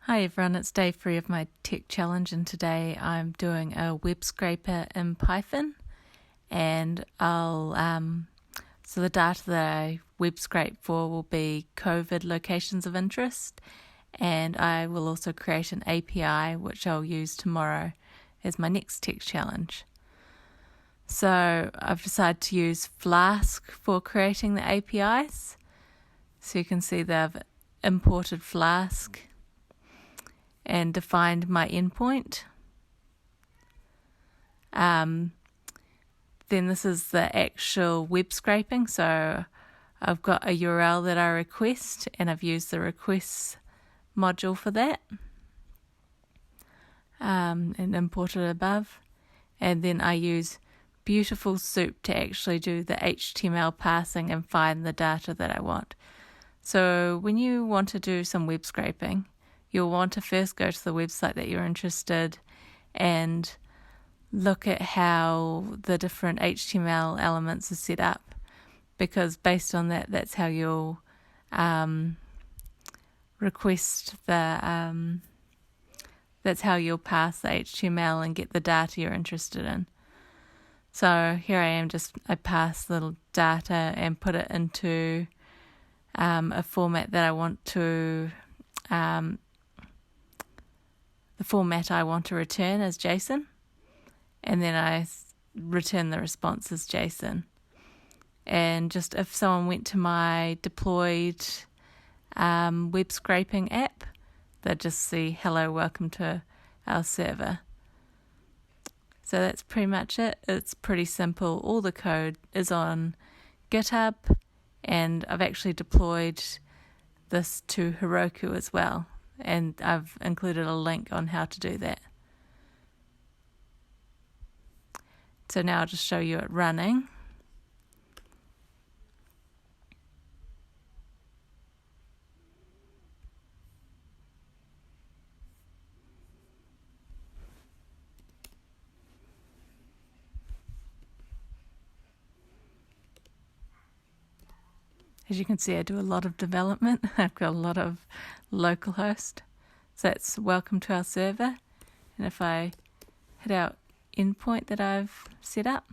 Hi everyone, it's day 3 of my tech challenge, and today I'm doing a Webscraper in Python, and so the data that I web scrape for will be COVID locations of interest, and I will also create an API which I'll use tomorrow as my next tech challenge. So I've decided to use Flask for creating the APIs. So you can see that I've imported Flask and defined my endpoint. Then this is the actual web scraping. So I've got a URL that I request, and I've used the requests module for that, and imported above. And then I use Beautiful Soup to actually do the HTML parsing and find the data that I want. So when you want to do some web scraping, you'll want to first go to the website that you're interested and look at how the different HTML elements are set up, because based on that, that's how you'll request the that's how you'll parse the HTML and get the data you're interested in. So here I am, I pass the data and put it into a format that I want to the format I want to return as JSON, and then I return the response as JSON. And just if someone went to my deployed web scraping app, they'd just see, hello, welcome to our server. So that's pretty much it. It's pretty simple. All the code is on GitHub, and I've actually deployed this to Heroku as well, and I've included a link on how to do that. So now I'll just show you it running. As you can see, I do a lot of development. I've got a lot of localhost. So that's welcome to our server. And if I hit our endpoint that I've set up,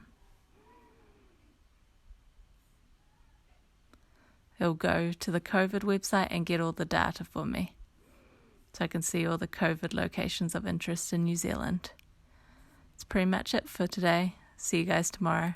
it'll go to the COVID website and get all the data for me. So I can see all the COVID locations of interest in New Zealand. That's pretty much it for today. See you guys tomorrow.